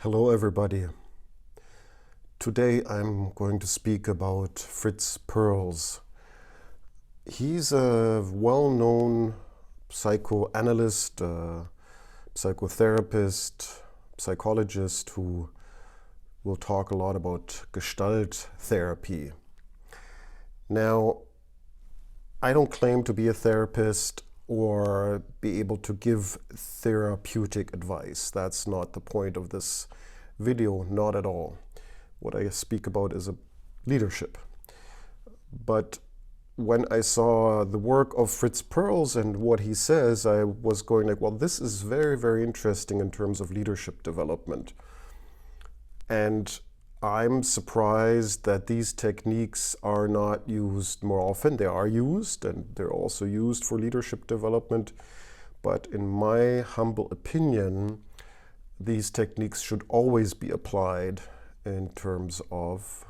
Hello everybody. Today I'm going to speak about Fritz Perls. He's a well-known psychoanalyst, psychotherapist, psychologist who will talk a lot about Gestalt Therapy. Now, I don't claim to be a therapist or be able to give therapeutic advice. That's not the point of this video, not at all. What I speak about is a leadership. But when I saw the work of Fritz Perls and what he says, I was going like, well, this is very, very interesting in terms of leadership development. And I'm surprised that these techniques are not used more often. They are used, and they're also used for leadership development. But in my humble opinion, these techniques should always be applied in terms of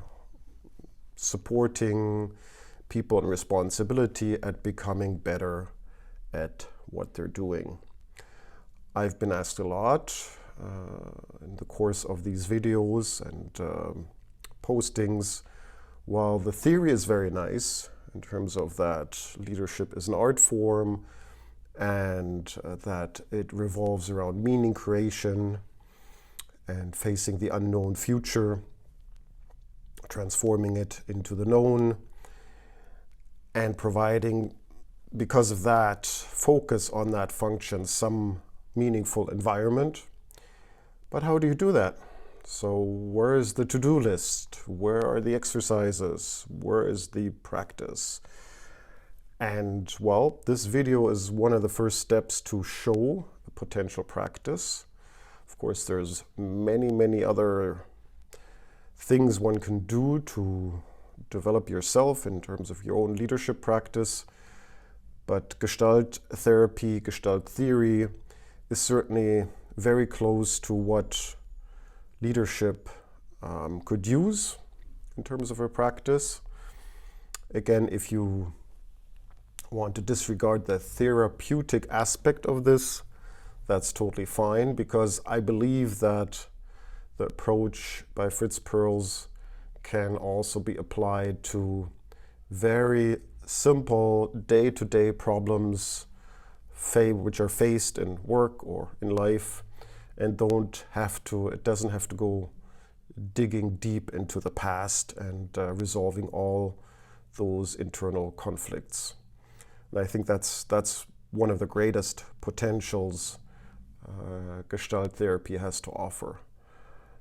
supporting people in responsibility at becoming better at what they're doing. I've been asked a lot in the course of these videos and postings, while the theory is very nice in terms of that leadership is an art form and that it revolves around meaning creation and facing the unknown future, transforming it into the known, and providing, because of that focus on that function, some meaningful environment. But how do you do that? So where is the to-do list? Where are the exercises? Where is the practice? And well, this video is one of the first steps to show a potential practice. Of course, there's many other things one can do to develop yourself in terms of your own leadership practice. But Gestalt therapy, Gestalt theory is certainly very close to what leadership could use in terms of a practice. Again, if you want to disregard the therapeutic aspect of this, that's totally fine, because I believe that the approach by Fritz Perls can also be applied to very simple day-to-day problems which are faced in work or in life, and it doesn't have to go digging deep into the past and resolving all those internal conflicts. And I think that's one of the greatest potentials Gestalt therapy has to offer.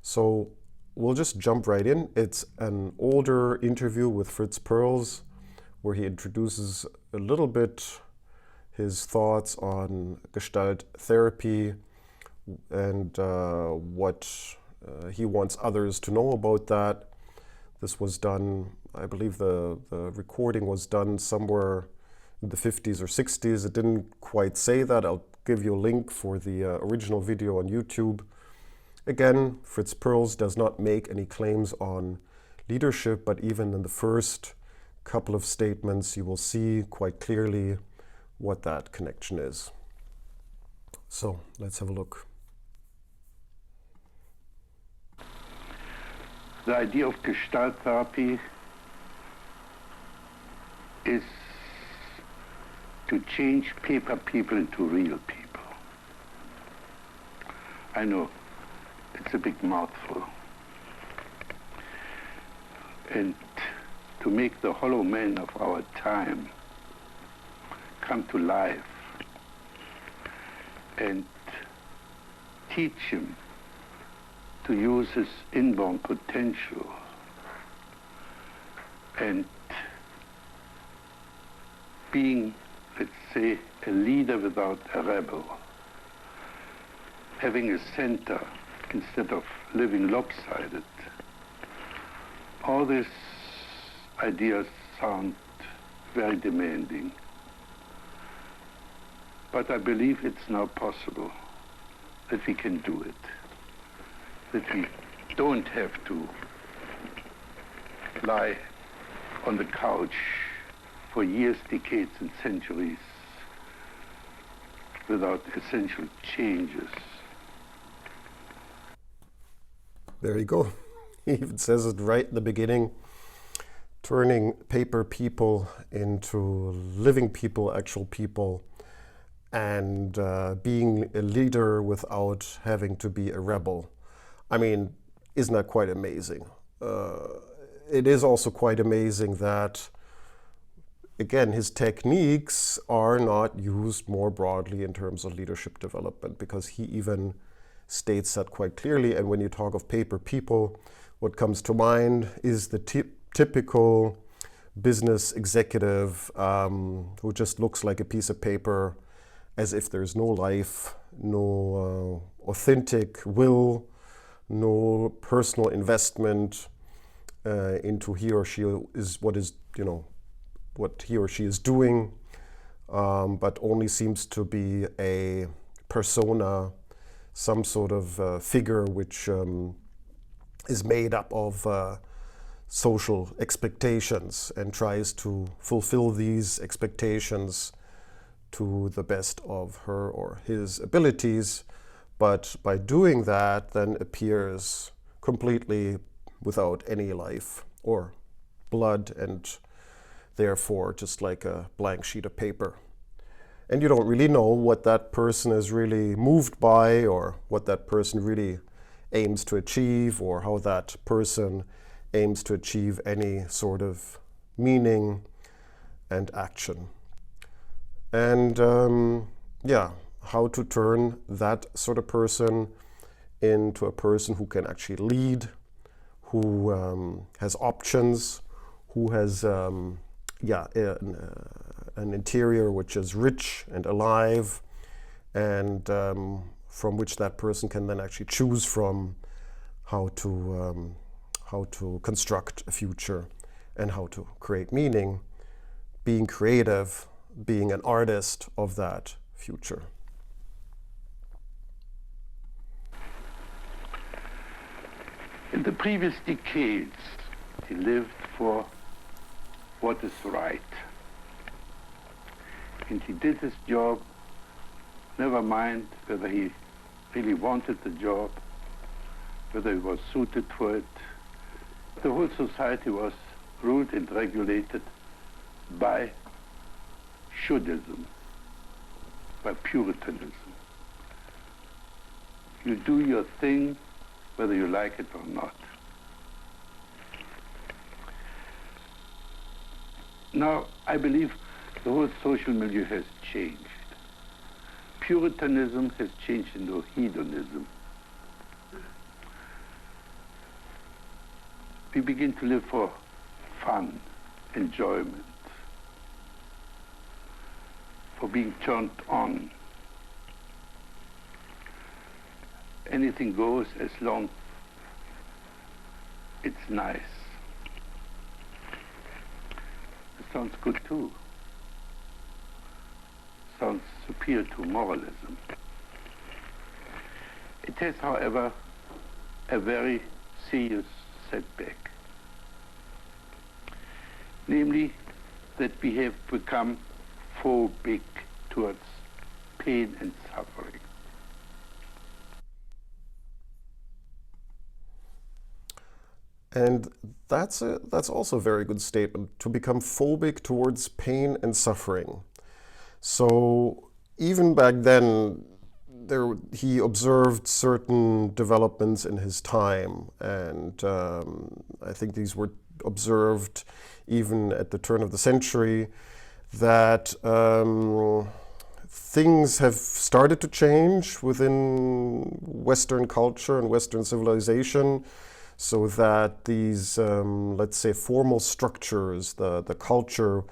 So we'll just jump right in. It's an older interview with Fritz Perls where he introduces a little bit his thoughts on Gestalt therapy and what he wants others to know about that. This was done, I believe the recording was done somewhere in the 50s or 60s. It didn't quite say that. I'll give you a link for the original video on YouTube. Again, Fritz Perls does not make any claims on leadership, but even in the first couple of statements, you will see quite clearly what that connection is. So let's have a look. The idea of Gestalt therapy is to change paper people into real people. I know it's a big mouthful. And to make the hollow man of our time come to life and teach him to use his inborn potential and being, let's say, a leader without a rebel, having a center instead of living lopsided. All these ideas sound very demanding, but I believe it's now possible that we can do it, that we don't have to lie on the couch for years, decades, and centuries without essential changes. There you go. He even says it right in the beginning, turning paper people into living people, actual people, and being a leader without having to be a rebel. I mean, isn't that quite amazing? It is also quite amazing that, again, his techniques are not used more broadly in terms of leadership development, because he even states that quite clearly. And when you talk of paper people, what comes to mind is the typical business executive who just looks like a piece of paper, as if there's no life, no authentic will, no personal investment into he or she is what he or she is doing, but only seems to be a persona, some sort of figure which is made up of social expectations and tries to fulfill these expectations to the best of her or his abilities, but by doing that then appears completely without any life or blood, and therefore just like a blank sheet of paper. And you don't really know what that person is really moved by, or what that person really aims to achieve, or how that person aims to achieve any sort of meaning and action. And how to turn that sort of person into a person who can actually lead, who has options, who has an interior which is rich and alive, and from which that person can then actually choose from how to construct a future and how to create meaning, being creative, being an artist of that future. In the previous decades, he lived for what is right. And he did his job, never mind whether he really wanted the job, whether he was suited for it. The whole society was ruled and regulated by shoulddism, by Puritanism. You do your thing whether you like it or not. Now, I believe the whole social milieu has changed. Puritanism has changed into hedonism. We begin to live for fun, enjoyment, for being turned on. Anything goes as long it's nice. It sounds good too. Sounds superior to moralism. It has, however, a very serious setback. Namely, that we have become phobic towards pain and suffering. And that's also a very good statement, to become phobic towards pain and suffering. So even back then, he observed certain developments in his time, and I think these were observed even at the turn of the century, that things have started to change within Western culture and Western civilization, so that these, let's say, formal structures, the culture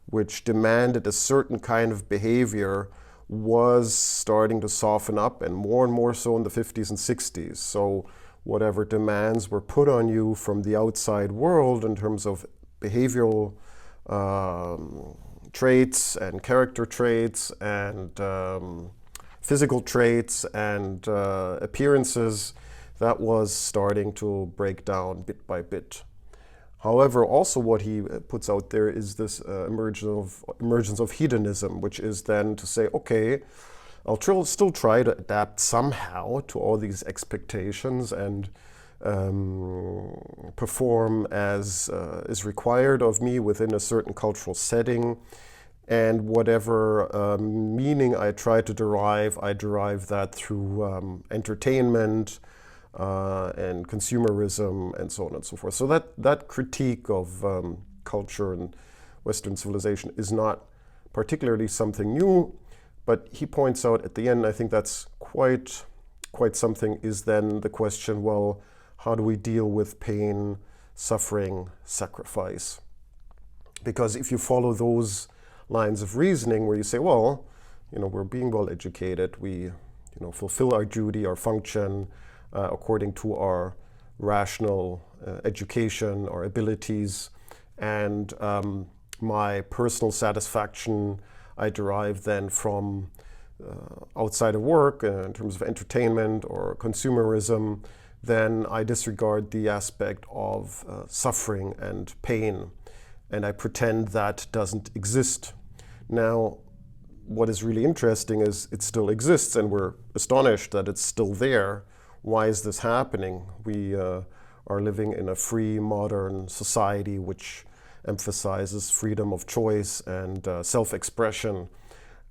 which demanded a certain kind of behavior, was starting to soften up, and more so in the 50s and 60s. So whatever demands were put on you from the outside world in terms of behavioral traits and character traits and physical traits and appearances, that was starting to break down bit by bit. However, also what he puts out there is this emergence of hedonism, which is then to say, okay, I'll still try to adapt somehow to all these expectations and perform as is required of me within a certain cultural setting. And whatever meaning I try to derive, I derive that through entertainment and consumerism and so on and so forth. So that critique of culture and Western civilization is not particularly something new, but he points out at the end, I think that's quite something, is then the question, well, how do we deal with pain, suffering, sacrifice? Because if you follow those lines of reasoning where you say, well, we're being well educated, we fulfill our duty, our function according to our rational education, our abilities, and my personal satisfaction I derive then from outside of work in terms of entertainment or consumerism, then I disregard the aspect of suffering and pain, and I pretend that doesn't exist. Now, what is really interesting is it still exists, and we're astonished that it's still there. Why is this happening? We are living in a free, modern society which emphasizes freedom of choice and self-expression,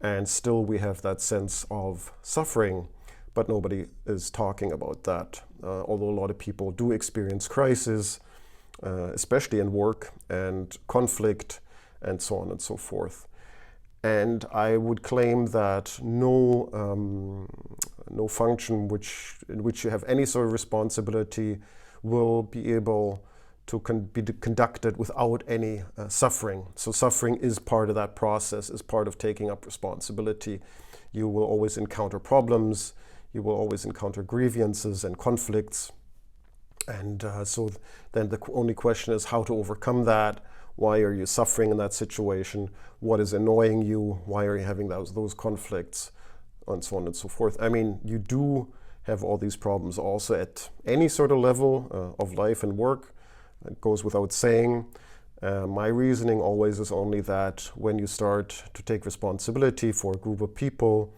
and still we have that sense of suffering, but nobody is talking about that. Although a lot of people do experience crisis, especially in work and conflict and so on and so forth. And I would claim that no function in which you have any sort of responsibility will be able to be conducted without any suffering. So suffering is part of that process, is part of taking up responsibility. You will always encounter problems, you will always encounter grievances and conflicts. And so then the only question is how to overcome that. Why are you suffering in that situation? What is annoying you? Why are you having those conflicts? And so on and so forth. I mean, you do have all these problems also at any sort of level of life and work. It goes without saying. My reasoning always is only that when you start to take responsibility for a group of people,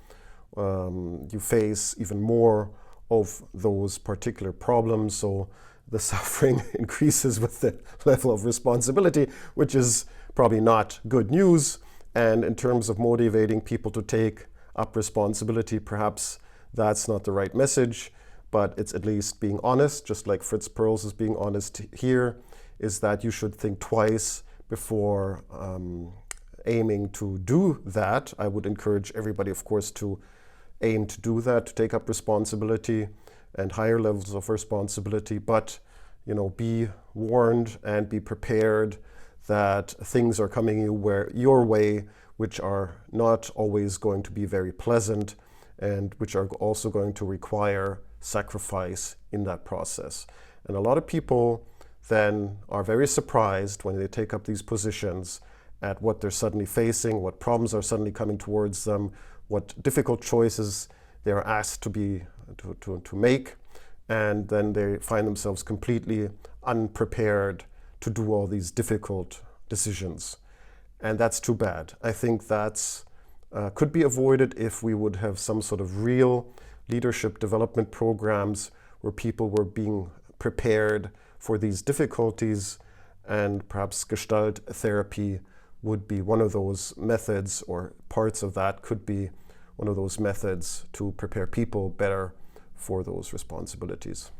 you face even more of those particular problems. So the suffering increases with the level of responsibility, which is probably not good news. And in terms of motivating people to take up responsibility, perhaps that's not the right message, but it's at least being honest, just like Fritz Perls is being honest here, is that you should think twice before aiming to do that. I would encourage everybody, of course, to aim to do that, to take up responsibility and higher levels of responsibility, but be warned and be prepared that things are coming your way, which are not always going to be very pleasant and which are also going to require sacrifice in that process. And a lot of people then are very surprised when they take up these positions at what they're suddenly facing, what problems are suddenly coming towards them, what difficult choices they are asked to make, and then they find themselves completely unprepared to do all these difficult decisions. And that's too bad. I think that's could be avoided if we would have some sort of real leadership development programs where people were being prepared for these difficulties, and perhaps Gestalt Therapy would be one of those methods, or parts of that could be one of those methods to prepare people better for those responsibilities.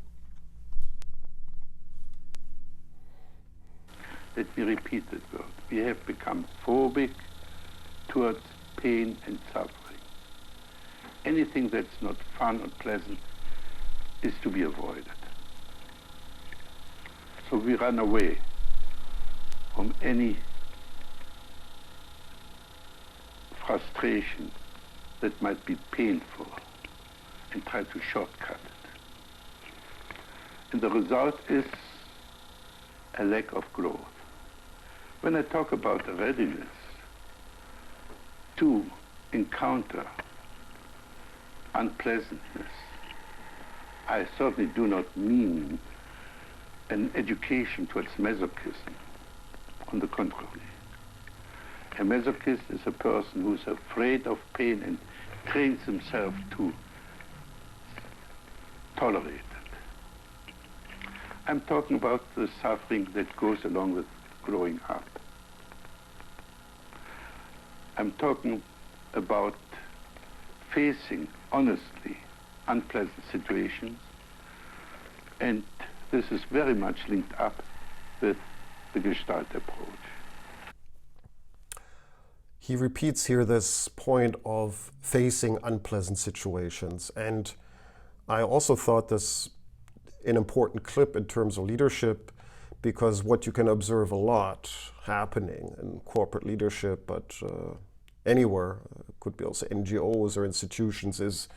Let me repeat that word. We have become phobic towards pain and suffering. Anything that's not fun or pleasant is to be avoided. So we run away from any frustration that might be painful and try to shortcut it. And the result is a lack of growth. When I talk about a readiness to encounter unpleasantness, I certainly do not mean an education towards masochism. On the contrary. A masochist is a person who's afraid of pain and trains himself to tolerate it. I'm talking about the suffering that goes along with growing up. I'm talking about facing honestly unpleasant situations, and this is very much linked up with the Gestalt approach. He repeats here this point of facing unpleasant situations, and I also thought this an important clip in terms of leadership, because what you can observe a lot happening in corporate leadership, but anywhere, could be also NGOs or institutions, is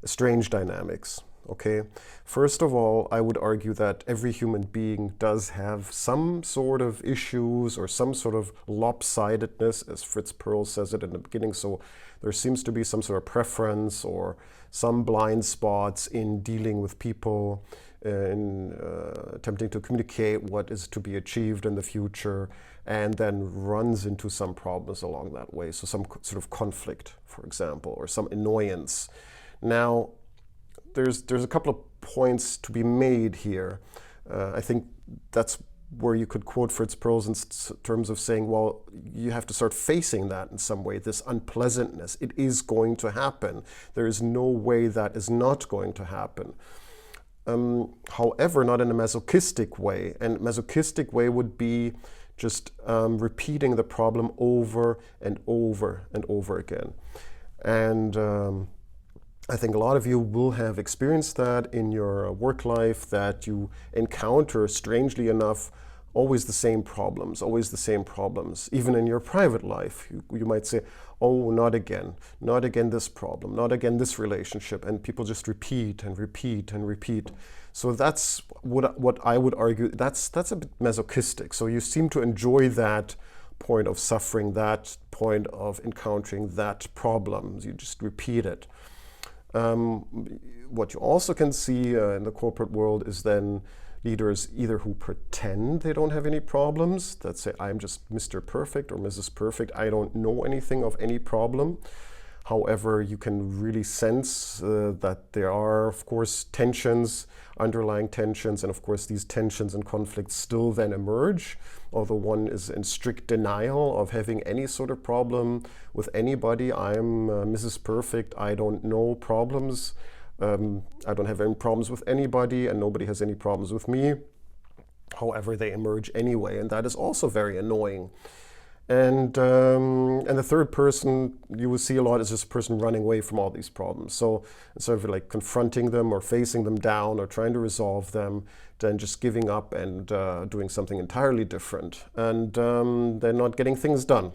strange dynamics. Okay, first of all, I would argue that every human being does have some sort of issues or some sort of lopsidedness, as Fritz Perls says it in the beginning. So there seems to be some sort of preference or some blind spots in dealing with people, in attempting to communicate what is to be achieved in the future, and then runs into some problems along that way. So some sort of conflict, for example, or some annoyance. Now, there's a couple of points to be made here. I think that's where you could quote Fritz Perls in terms of saying, well, you have to start facing that in some way, this unpleasantness. It is going to happen. There is no way that is not going to happen. However, not in a masochistic way. And masochistic way would be just repeating the problem over and over and over again. And I think a lot of you will have experienced that in your work life, that you encounter, strangely enough, always the same problems, Even in your private life, you might say, oh, not again this problem, not again this relationship, and people just repeat and repeat and repeat. So that's what I would argue, that's a bit masochistic. So you seem to enjoy that point of suffering, that point of encountering that problem. You just repeat it. What you also can see in the corporate world is then leaders either who pretend they don't have any problems, that say, I'm just Mr. Perfect or Mrs. Perfect, I don't know anything of any problem. However, you can really sense that there are, of course, tensions, underlying tensions, and of course these tensions and conflicts still then emerge, although one is in strict denial of having any sort of problem with anybody. I'm Mrs. Perfect, I don't know problems, I don't have any problems with anybody, and nobody has any problems with me. However, they emerge anyway, and that is also very annoying. And the third person you will see a lot is just a person running away from all these problems. So instead of like confronting them or facing them down or trying to resolve them, then just giving up and doing something entirely different, and then not getting things done.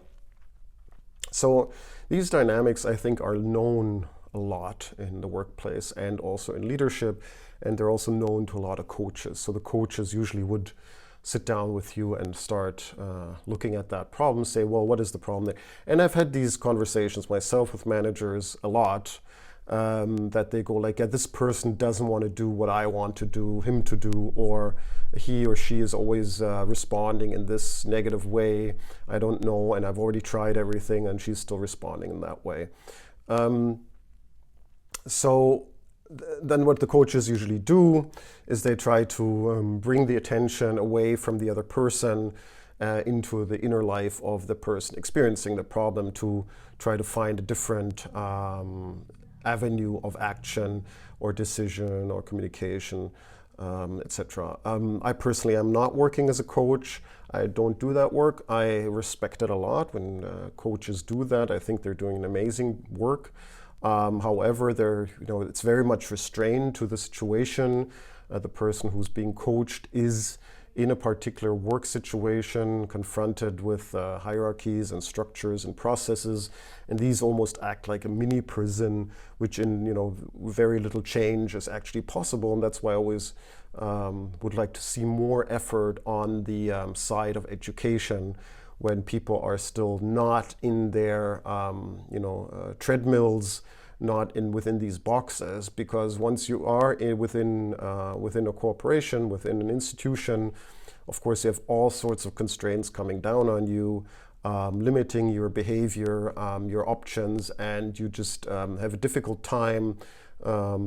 So these dynamics, I think, are known a lot in the workplace and also in leadership, and they're also known to a lot of coaches. So the coaches usually would sit down with you and start looking at that problem, say, well, what is the problem there? And I've had these conversations myself with managers a lot, that they go like, yeah, this person doesn't want to do what I want to do, him to do, or he or she is always responding in this negative way. I don't know, and I've already tried everything, and she's still responding in that way. So then what the coaches usually do is they try to bring the attention away from the other person into the inner life of the person experiencing the problem, to try to find a different avenue of action or decision or communication, etc. I personally am not working as a coach. I don't do that work. I respect it a lot when coaches do that. I think they're doing an amazing work. However, it's very much restrained to the situation. The person who's being coached is in a particular work situation, confronted with hierarchies and structures and processes, and these almost act like a mini prison, which in very little change is actually possible. And that's why I always would like to see more effort on the side of education, when people are still not in their treadmills, not within these boxes. Because once you are within a corporation, within an institution, of course you have all sorts of constraints coming down on you, limiting your behavior, your options, and you just have a difficult time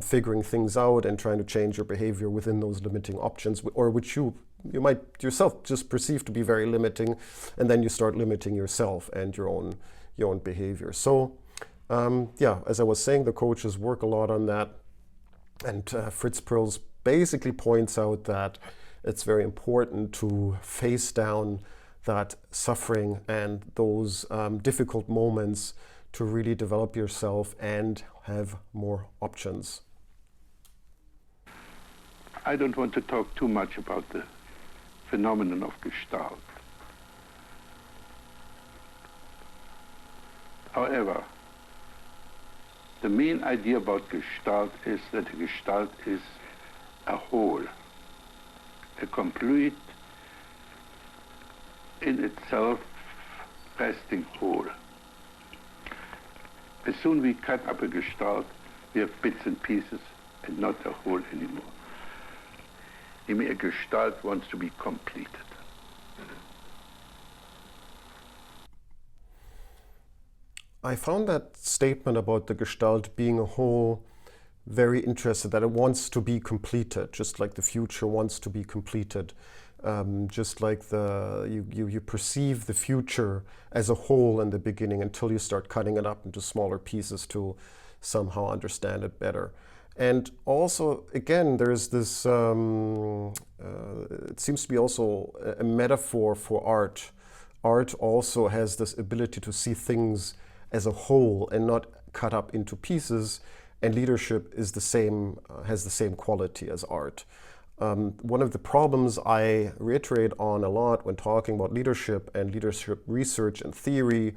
figuring things out and trying to change your behavior within those limiting options, or which you might yourself just perceive to be very limiting, and then you start limiting yourself and your own behavior. So yeah, as I was saying, the coaches work a lot on that, and Fritz Perls basically points out that it's very important to face down that suffering and those difficult moments to really develop yourself and have more options. I don't want to talk too much about the phenomenon of Gestalt. However, the main idea about Gestalt is that a Gestalt is a whole, a complete, in itself resting whole. As soon as we cut up a Gestalt, we have bits and pieces and not a whole anymore. I mean, a Gestalt wants to be completed. I found that statement about the Gestalt being a whole very interesting, that it wants to be completed, just like the future wants to be completed. Just like you perceive the future as a whole in the beginning until you start cutting it up into smaller pieces to somehow understand it better. And also, again, there's this, it seems to be also a metaphor for art. Art also has this ability to see things as a whole and not cut up into pieces, and leadership is the same, has the same quality as art. One of the problems I reiterate on a lot when talking about leadership and leadership research and theory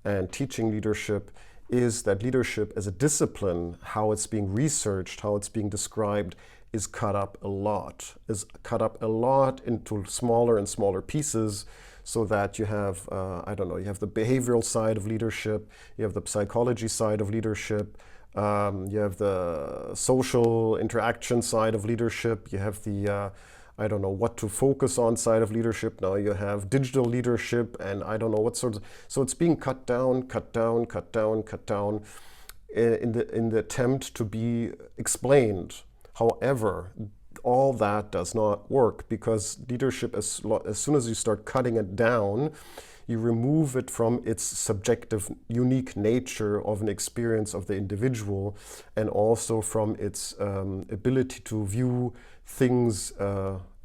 and teaching leadership is that leadership as a discipline, how it's being researched, how it's being described, is cut up a lot into smaller and smaller pieces, so that you have, you have the behavioral side of leadership, you have the psychology side of leadership, you have the social interaction side of leadership, you have the, what to focus on side of leadership. Now you have digital leadership, and I don't know what sorts of, so it's being cut down in the attempt to be explained. However, all that does not work, because leadership, as soon as you start cutting it down, you remove it from its subjective, unique nature of an experience of the individual, and also from its ability to view things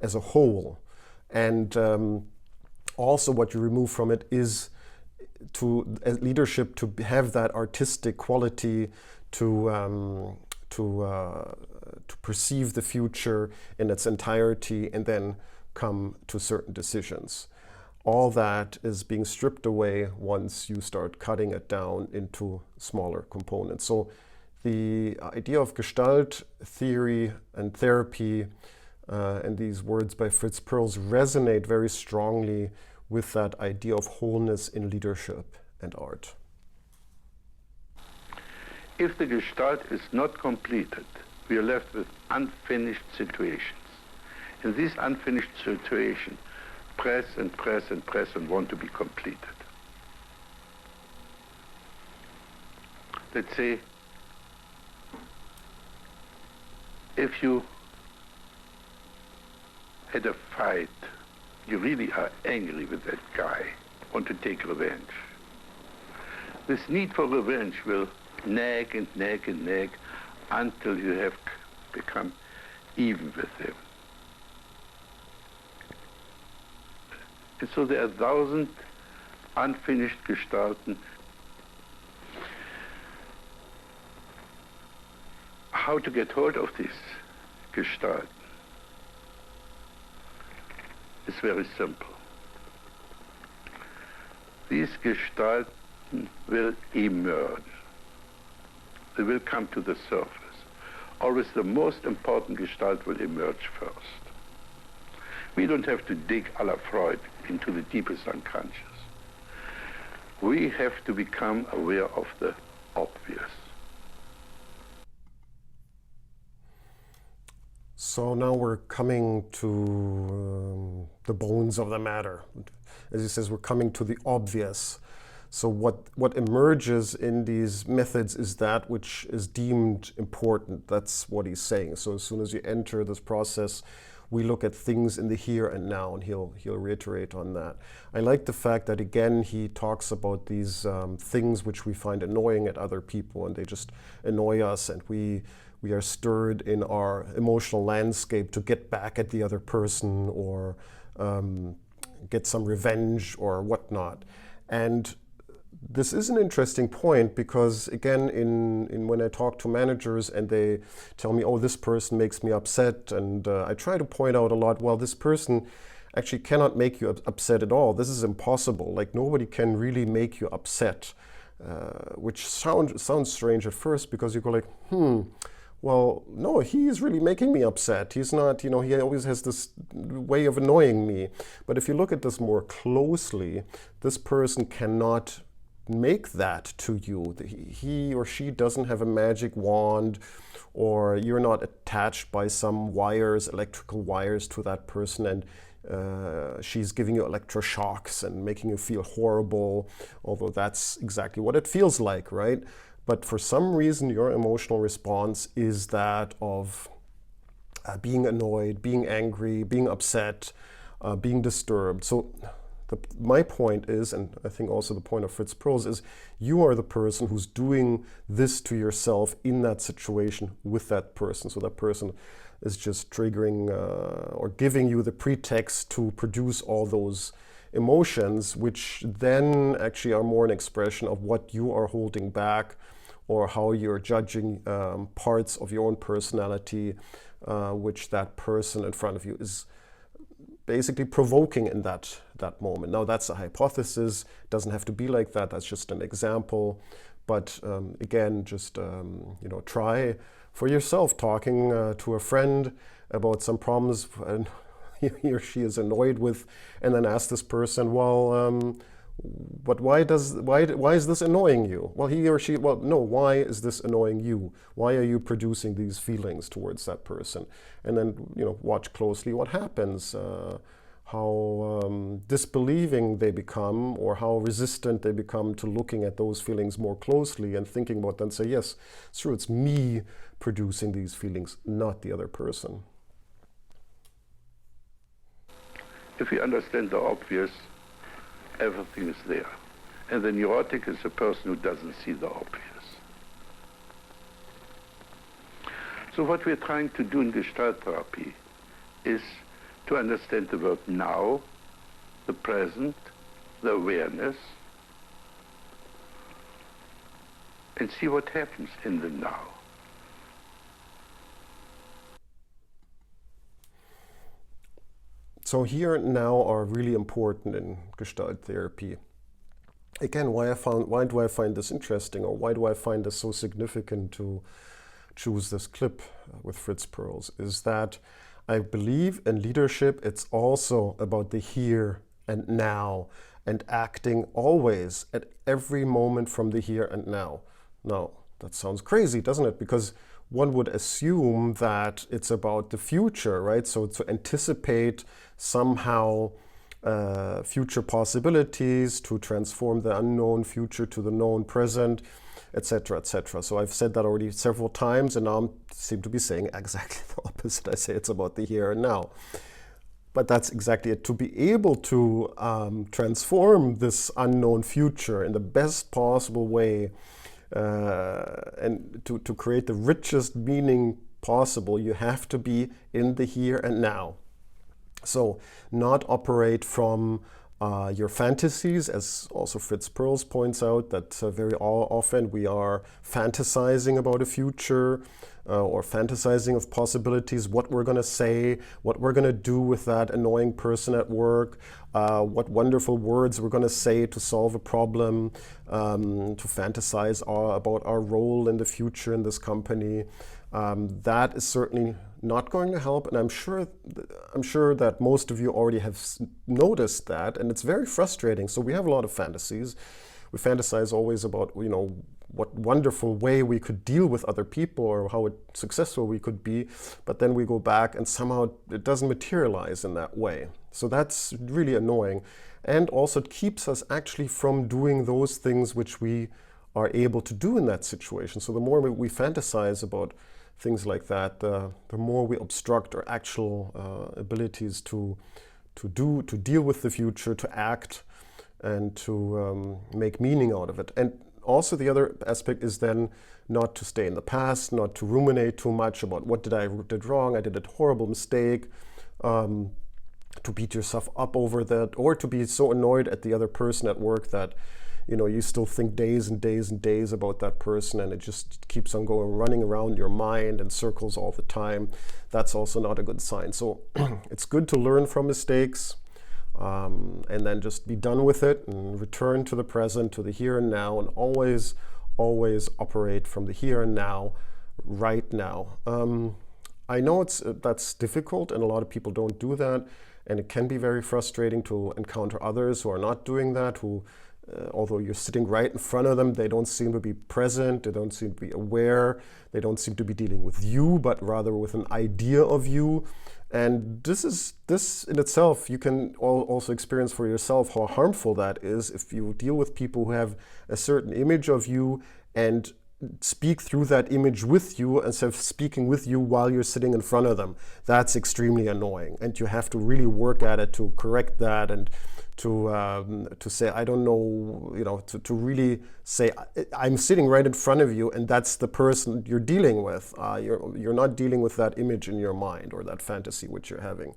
as a whole. And also what you remove from it is leadership to have that artistic quality to perceive the future in its entirety and then come to certain decisions. All that is being stripped away once you start cutting it down into smaller components. So the idea of Gestalt theory and therapy and these words by Fritz Perls resonate very strongly with that idea of wholeness in leadership and art. If the Gestalt is not completed, we are left with unfinished situations. In these unfinished situations, press and want to be completed. Let's say, if you had a fight, you really are angry with that guy, want to take revenge. This need for revenge will nag until you have become even with him. And so there are 1,000 unfinished Gestalten. How to get hold of this Gestalt is very simple. These Gestalten will emerge. They will come to the surface. Always the most important Gestalt will emerge first. We don't have to dig a la Freud into the deepest unconscious. We have to become aware of the obvious. So now we're coming to the bones of the matter. As he says, we're coming to the obvious. So what emerges in these methods is that which is deemed important. That's what he's saying. So as soon as you enter this process, we look at things in the here and now, and he'll reiterate on that. I like the fact that, again, he talks about these things which we find annoying at other people, and they just annoy us, and we are stirred in our emotional landscape to get back at the other person, or get some revenge or whatnot. And this is an interesting point because, again, in when I talk to managers and they tell me, oh, this person makes me upset, and I try to point out a lot, well, this person actually cannot make you upset at all. This is impossible. Like, nobody can really make you upset, which sounds strange at first, because you go like, well, no, he is really making me upset. He's not, he always has this way of annoying me. But if you look at this more closely, this person cannot make that to you. He or she doesn't have a magic wand, or you're not attached by some wires, electrical wires, to that person, and she's giving you electroshocks and making you feel horrible, although that's exactly what it feels like, right? But for some reason, your emotional response is that of being annoyed, being angry, being upset, being disturbed. So my point is, and I think also the point of Fritz Perls is, you are the person who's doing this to yourself in that situation with that person. So that person is just triggering or giving you the pretext to produce all those emotions, which then actually are more an expression of what you are holding back, or how you're judging parts of your own personality, which that person in front of you is basically provoking in that moment. Now, that's a hypothesis. It doesn't have to be like that. That's just an example. But again, just try for yourself, talking to a friend about some problems and he or she is annoyed with, and then ask this person, well, but why is this annoying you? Well, he or she, well, no, why is this annoying you? Why are you producing these feelings towards that person? And then, watch closely what happens, how disbelieving they become, or how resistant they become to looking at those feelings more closely and thinking about them, and say, yes, it's true, it's me producing these feelings, not the other person. If you understand the obvious, everything is there. And the neurotic is a person who doesn't see the obvious. So what we're trying to do in Gestalt Therapy is to understand the word now, the present, the awareness, and see what happens in the now. So here and now are really important in Gestalt therapy. Again, why do I find this interesting, or why do I find this so significant to choose this clip with Fritz Perls, is that I believe in leadership, it's also about the here and now, and acting always at every moment from the here and now. Now, that sounds crazy, doesn't it? Because one would assume that it's about the future, right? So to anticipate somehow future possibilities, to transform the unknown future to the known present, etc., etc. So I've said that already several times, and now I seem to be saying exactly the opposite. I say it's about the here and now. But that's exactly it. To be able to transform this unknown future in the best possible way, and to create the richest meaning possible, you have to be in the here and now. So not operate from your fantasies, as also Fritz Perls points out, that very often we are fantasizing about a future, or fantasizing of possibilities, what we're going to say, what we're going to do with that annoying person at work, what wonderful words we're going to say to solve a problem, to fantasize about our role in the future in this company. That is certainly not going to help, and I'm sure that most of you already have noticed that, and it's very frustrating. So we have a lot of fantasies. We fantasize always about, what wonderful way we could deal with other people or how successful we could be, but then we go back and somehow it doesn't materialize in that way. So that's really annoying. And also it keeps us actually from doing those things which we are able to do in that situation. So the more we fantasize about things like that, the more we obstruct our actual abilities to deal with the future, to act, and to make meaning out of it. And also the other aspect is then not to stay in the past, not to ruminate too much about what did wrong, I did a horrible mistake, to beat yourself up over that, or to be so annoyed at the other person at work that you still think days and days and days about that person, and it just keeps on running around your mind in circles all the time. That's also not a good sign. So it's good to learn from mistakes, and then just be done with it and return to the present, to the here and now, and always operate from the here and now, right now. I know that's difficult, and a lot of people don't do that, and it can be very frustrating to encounter others who are not doing that, who although you're sitting right in front of them, they don't seem to be present, they don't seem to be aware, they don't seem to be dealing with you, but rather with an idea of you. And this in itself, you can also experience for yourself how harmful that is if you deal with people who have a certain image of you and speak through that image with you instead of speaking with you while you're sitting in front of them. That's extremely annoying, and you have to really work at it to correct that, and to say, I don't know, to really say, I'm sitting right in front of you, and that's the person you're dealing with. You're not dealing with that image in your mind or that fantasy which you're having.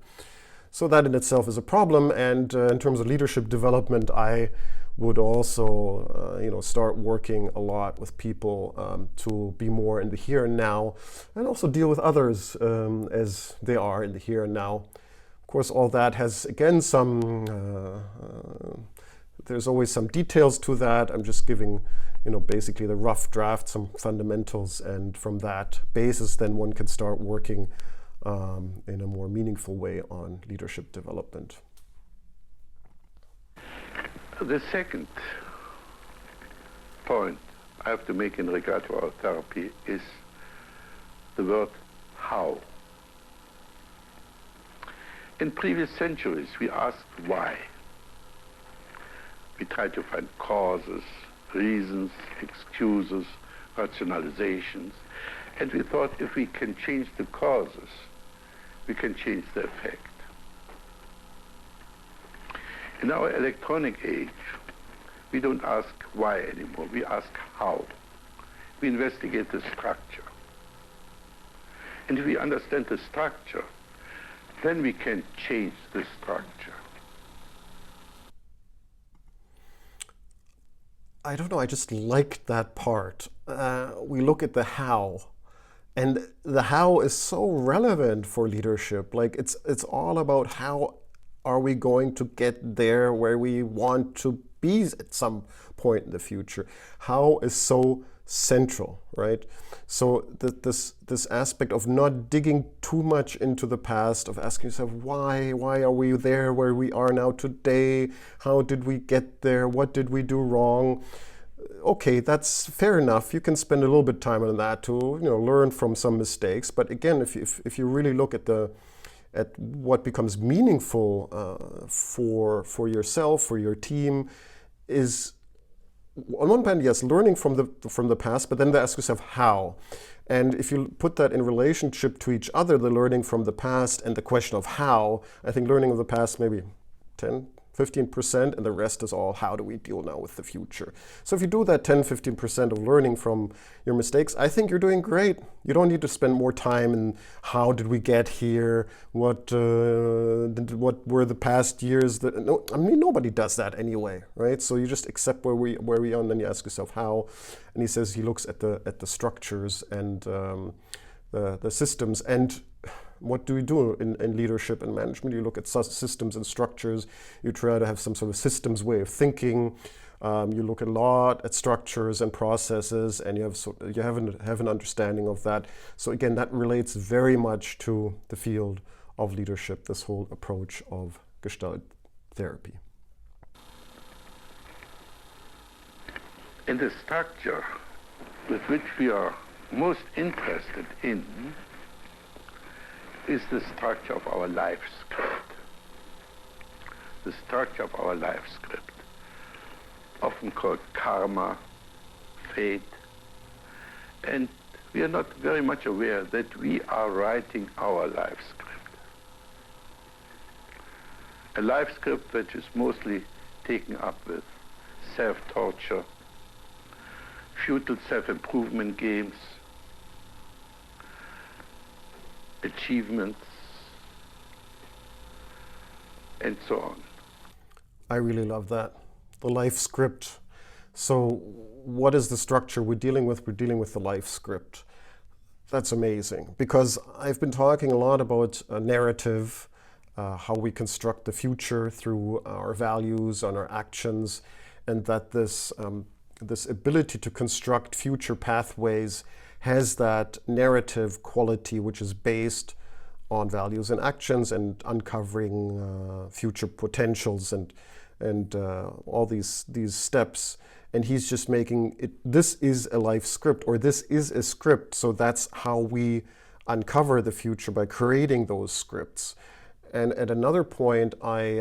So that in itself is a problem. And in terms of leadership development, I would also, start working a lot with people to be more in the here and now, and also deal with others as they are in the here and now. Of course, all that has, again, there's always some details to that. I'm just giving, basically the rough draft, some fundamentals, and from that basis, then one can start working in a more meaningful way on leadership development. The second point I have to make in regard to our therapy is the word how. In previous centuries, we asked why. We tried to find causes, reasons, excuses, rationalizations, and we thought if we can change the causes, we can change the effect. In our electronic age, we don't ask why anymore, we ask how. We investigate the structure. And if we understand the structure, then we can change the structure. I don't know, I just liked that part. We look at the how, and the how is so relevant for leadership. Like it's all about how are we going to get there where we want to be at some point in the future. How is so central, right? So this aspect of not digging too much into the past, of asking yourself, why are we there where we are now today? How did we get there? What did we do wrong? Okay, that's fair enough. You can spend a little bit of time on that to learn from some mistakes. But again, if you really look at what becomes meaningful for yourself, for your team, is on one hand, yes, learning from the past, but then ask yourself how. And if you put that in relationship to each other, the learning from the past and the question of how, I think learning of the past maybe 10-15%, and the rest is all how do we deal now with the future. So if you do that 10-15% of learning from your mistakes, I think you're doing great. You don't need to spend more time in how did we get here, what were the past years. Nobody does that anyway, right? So you just accept where we are, and then you ask yourself how. And he says he looks at the structures and the systems. And what do we do in leadership and management? You look at systems and structures. You try to have some sort of systems way of thinking. You look a lot at structures and processes, and you have an understanding of that. So again, that relates very much to the field of leadership, this whole approach of Gestalt Therapy. In the structure with which we are most interested in is the structure of our life script. The structure of our life script, often called karma, fate, and we are not very much aware that we are writing our life script. A life script which is mostly taken up with self-torture, futile self-improvement games, achievements, and so on. I really love that. The life script. So what is the structure we're dealing with? We're dealing with the life script. That's amazing, because I've been talking a lot about a narrative, how we construct the future through our values and our actions, and that this ability to construct future pathways has that narrative quality which is based on values and actions and uncovering future potentials and all these steps. And he's just making it, this is a life script, or this is a script. So that's how we uncover the future, by creating those scripts. And at another point, I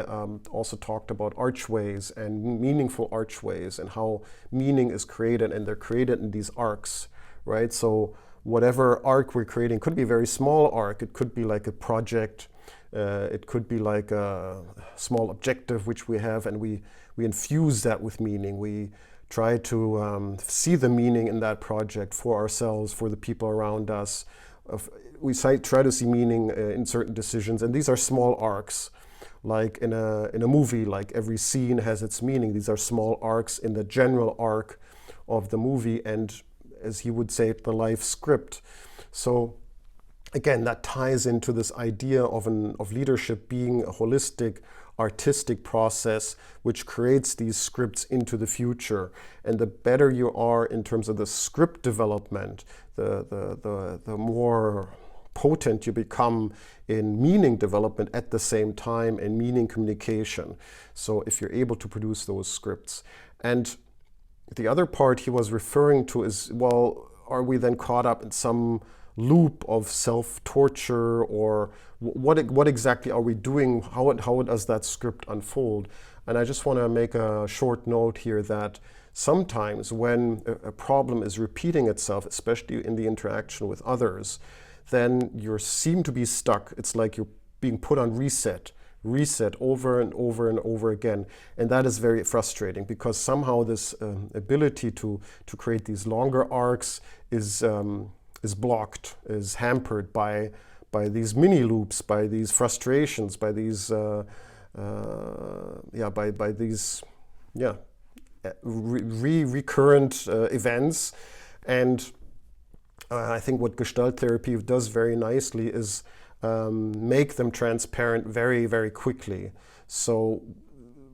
also talked about archways and meaningful archways and how meaning is created, and they're created in these arcs, right? So whatever arc we're creating could be a very small arc. It could be like a project. It could be like a small objective which we have, and we infuse that with meaning. We try to see the meaning in that project for ourselves, for the people around us. We try to see meaning in certain decisions, and these are small arcs. Like in a movie, like every scene has its meaning. These are small arcs in the general arc of the movie, and as he would say, the life script. So again, that ties into this idea of leadership being a holistic, artistic process which creates these scripts into the future. And the better you are in terms of the script development, the more potent you become in meaning development at the same time, and meaning communication. So if you're able to produce those scripts. And the other part he was referring to is, well, are we then caught up in some loop of self-torture, or what exactly are we doing? How does that script unfold? And I just want to make a short note here that sometimes when a problem is repeating itself, especially in the interaction with others, then you seem to be stuck. It's like you're being put on reset over and over and over again. And that is very frustrating, because somehow this ability to create these longer arcs is blocked, is hampered by these mini loops, by these frustrations, by these recurrent events. And I think what Gestalt Therapy does very nicely is make them transparent very, very quickly. So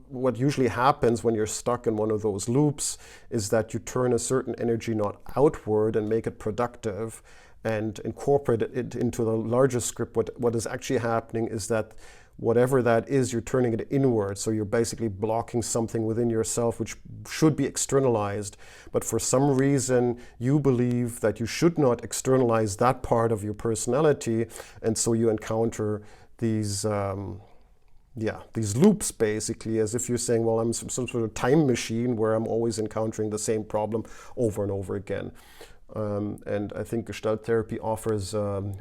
what usually happens when you're stuck in one of those loops is that you turn a certain energy not outward and make it productive and incorporate it into the larger script. What is actually happening is that whatever that is, you're turning it inward. So you're basically blocking something within yourself which should be externalized. But for some reason, you believe that you should not externalize that part of your personality. And so you encounter these loops, basically, as if you're saying, well, I'm some sort of time machine where I'm always encountering the same problem over and over again. And I think Gestalt Therapy offers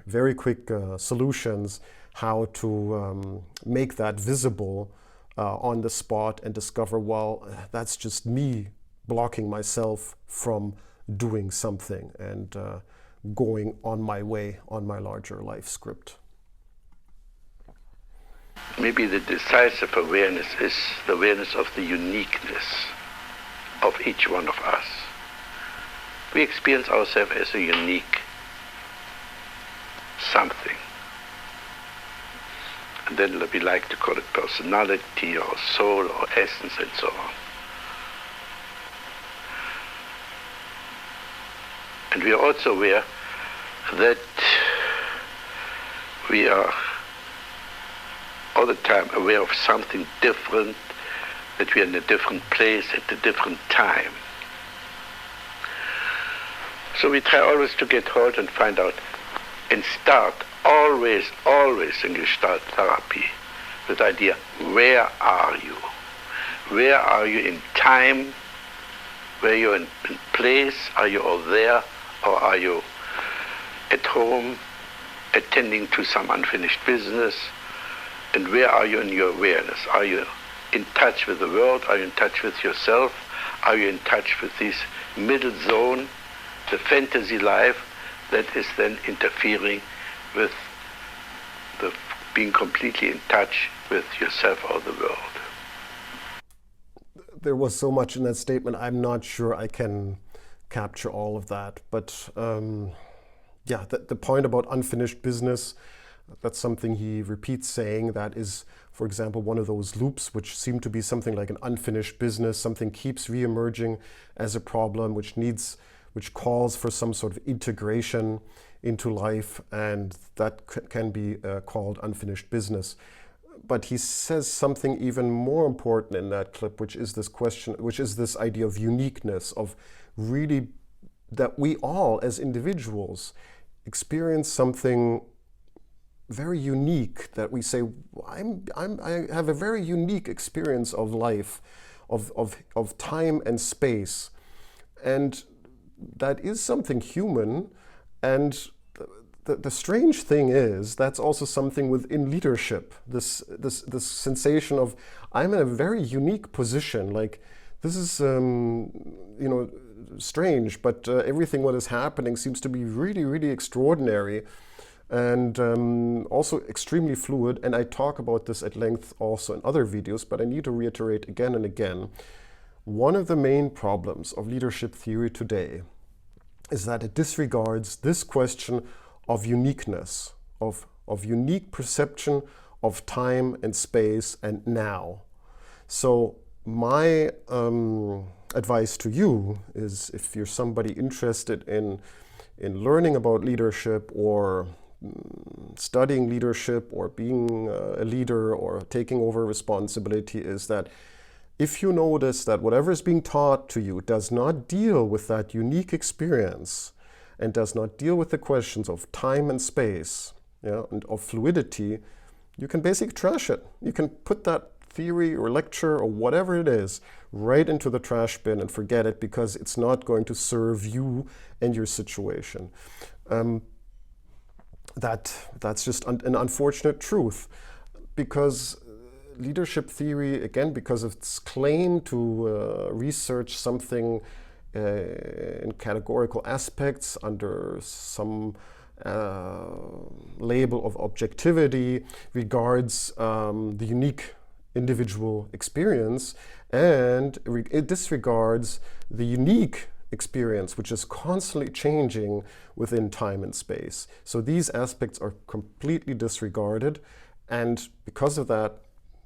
very quick solutions how to make that visible on the spot and discover, well, that's just me blocking myself from doing something and going on my way on my larger life script. Maybe the decisive awareness is the awareness of the uniqueness of each one of us. We experience ourselves as a unique something. And then we like to call it personality or soul or essence and so on. And we are also aware that we are all the time aware of something different, that we are in a different place at a different time. So we try always to get hold and find out and start always in Gestalt Therapy with the idea, where are you? Where are you in time? Where you're in place? Are you all there? Or are you at home attending to some unfinished business? And where are you in your awareness? Are you in touch with the world? Are you in touch with yourself? Are you in touch with this middle zone, the fantasy life that is then interfering with the being completely in touch with yourself or the world? There was so much in that statement, I'm not sure I can capture all of that. But yeah, the point about unfinished business, that's something he repeats saying. That is, for example, one of those loops which seem to be something like an unfinished business. Something keeps re-emerging as a problem which calls for some sort of integration into life, and that can be called unfinished business. But he says something even more important in that clip, which is this question, which is this idea of uniqueness, of really that we all as individuals experience something very unique, that we say, I have a very unique experience of life, of time and space. And that is something human. And the strange thing is, that's also something within leadership, this sensation of, I'm in a very unique position. Like, this is, strange, but everything what is happening seems to be really, really extraordinary, and also extremely fluid. And I talk about this at length also in other videos, but I need to reiterate again and again. One of the main problems of leadership theory today is that it disregards this question of uniqueness, of unique perception of time and space and now. So my advice to you is, if you're somebody interested in learning about leadership, or studying leadership, or being a leader, or taking over responsibility, is that if you notice that whatever is being taught to you does not deal with that unique experience, and does not deal with the questions of time and space, and of fluidity, you can basically trash it. You can put that theory or lecture or whatever it is right into the trash bin and forget it, because it's not going to serve you and your situation. That's just an unfortunate truth, because leadership theory, again, because of its claim to research something in categorical aspects under some label of objectivity, regards the unique individual experience, and it disregards the unique experience, which is constantly changing within time and space. So these aspects are completely disregarded, and because of that,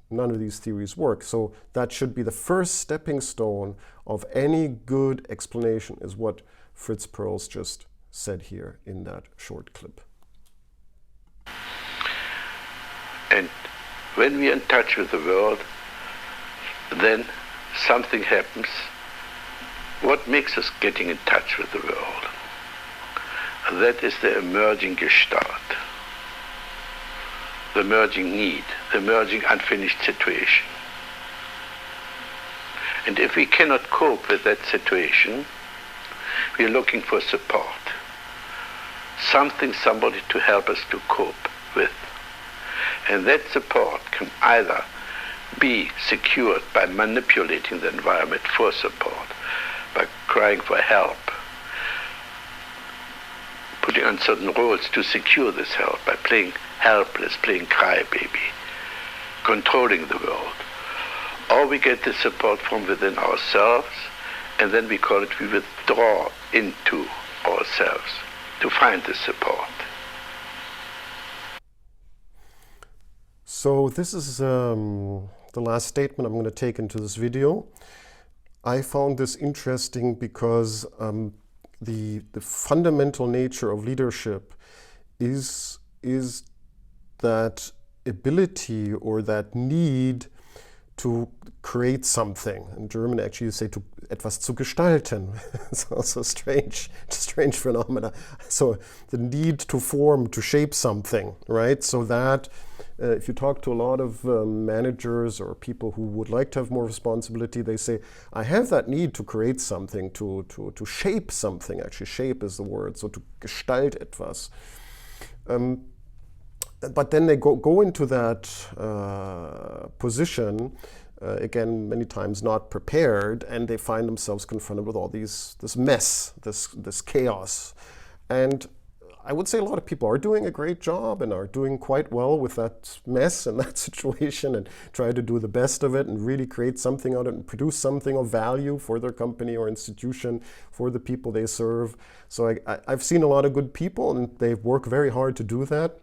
none of these theories work. So that should be the first stepping stone of any good explanation, is what Fritz Perls just said here in that short clip. And when we are in touch with the world, then something happens. What makes us getting in touch with the world? That is the emerging Gestalt, the emerging need, the emerging unfinished situation. And if we cannot cope with that situation, we are looking for support. Somebody to help us to cope with. And that support can either be secured by manipulating the environment for support, by crying for help, putting on certain roles to secure this help, by playing helpless, playing crybaby, controlling the world. Or we get the support from within ourselves, and then we call it, we withdraw into ourselves to find the support. So this is the last statement I'm going to take into this video. I found this interesting because the fundamental nature of leadership is that ability, or that need to create something. In German, actually, you say to etwas zu gestalten. It's also strange phenomena. So the need to form, to shape something, right? So that if you talk to a lot of managers or people who would like to have more responsibility, they say, I have that need to create something, to shape something. Actually, shape is the word. So to gestalt etwas. But then they go into that position, again, many times not prepared, and they find themselves confronted with all this mess, this chaos. And I would say a lot of people are doing a great job and are doing quite well with that mess and that situation and try to do the best of it and really create something out of it and produce something of value for their company or institution, for the people they serve. So I've seen a lot of good people, and they work very hard to do that.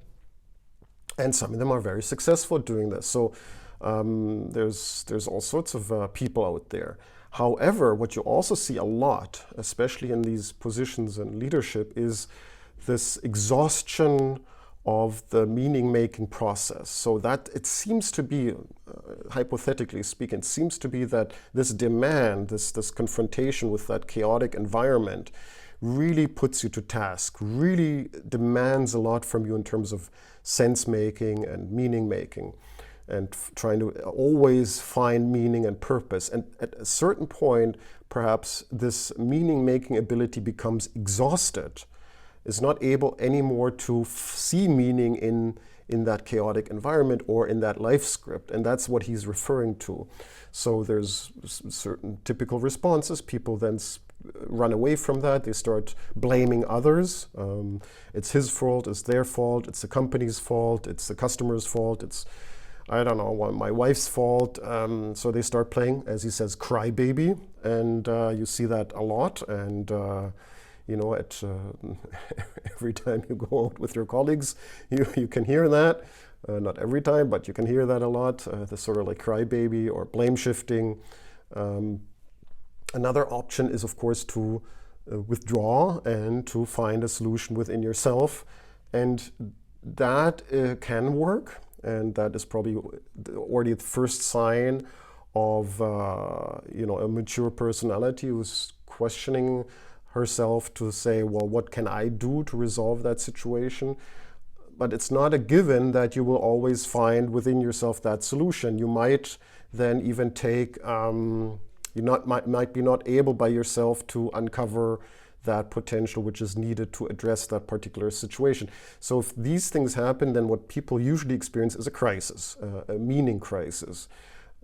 And some of them are very successful at doing this. So there's all sorts of people out there. However, what you also see a lot, especially in these positions in leadership, is this exhaustion of the meaning-making process. So that it seems to be, hypothetically speaking, it seems to be that this demand, this confrontation with that chaotic environment really puts you to task, really demands a lot from you in terms of sense-making and meaning-making, and trying to always find meaning and purpose. And at a certain point, perhaps this meaning-making ability becomes exhausted, is not able anymore to see meaning in that chaotic environment or in that life script. And that's what he's referring to. So there's certain typical responses. People then run away from that. They start blaming others. It's his fault, it's their fault, it's the company's fault, it's the customer's fault, it's, I don't know, my wife's fault. So they start playing, as he says, crybaby. And you see that a lot. And you know, at every time you go out with your colleagues, you can hear that. Not every time, but you can hear that a lot. The sort of like crybaby or blame shifting. Another option is, of course, to withdraw and to find a solution within yourself. And that can work. And that is probably already the first sign of a mature personality who's questioning herself to say, well, what can I do to resolve that situation? But it's not a given that you will always find within yourself that solution. You might then even take, might be not able by yourself to uncover that potential which is needed to address that particular situation. So if these things happen, then what people usually experience is a crisis, a meaning crisis.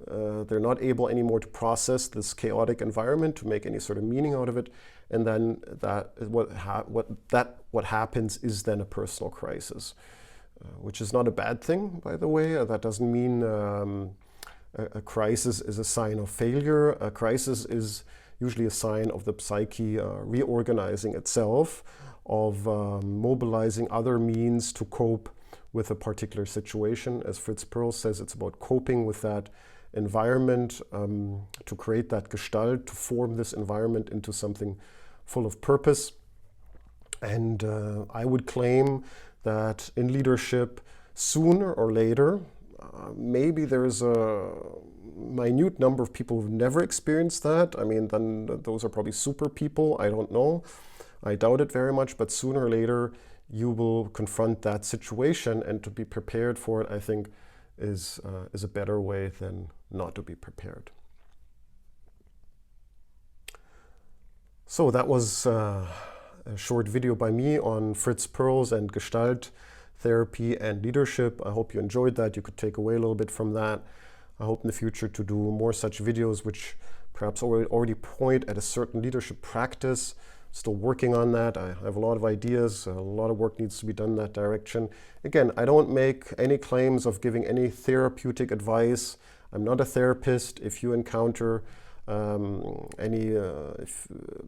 They're not able anymore to process this chaotic environment, to make any sort of meaning out of it, and then what happens is then a personal crisis, which is not a bad thing, by the way. That doesn't mean a crisis is a sign of failure. A crisis is usually a sign of the psyche reorganizing itself, of mobilizing other means to cope with a particular situation. As Fritz Perls says, it's about coping with that environment, to create that gestalt, to form this environment into something full of purpose. And I would claim that in leadership, sooner or later, maybe there's a minute number of people who've never experienced that. I mean, then those are probably super people. I don't know. I doubt it very much. But sooner or later, you will confront that situation, and to be prepared for it, I think, is a better way than not to be prepared. So that was a short video by me on Fritz Perls and Gestalt Therapy and leadership. I hope you enjoyed that. You could take away a little bit from that. I hope in the future to do more such videos which perhaps already point at a certain leadership practice. Still working on that. I have a lot of ideas. A lot of work needs to be done in that direction. Again, I don't make any claims of giving any therapeutic advice. I'm not a therapist. If you encounter any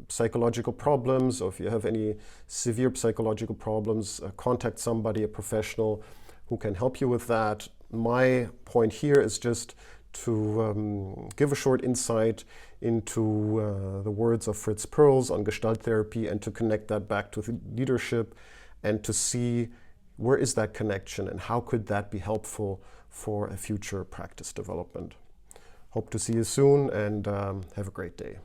psychological problems, or if you have any severe psychological problems, contact somebody, a professional who can help you with that. My point here is just to give a short insight into the words of Fritz Perls on Gestalt Therapy, and to connect that back to leadership, and to see where is that connection and how could that be helpful for a future practice development. Hope to see you soon, and have a great day.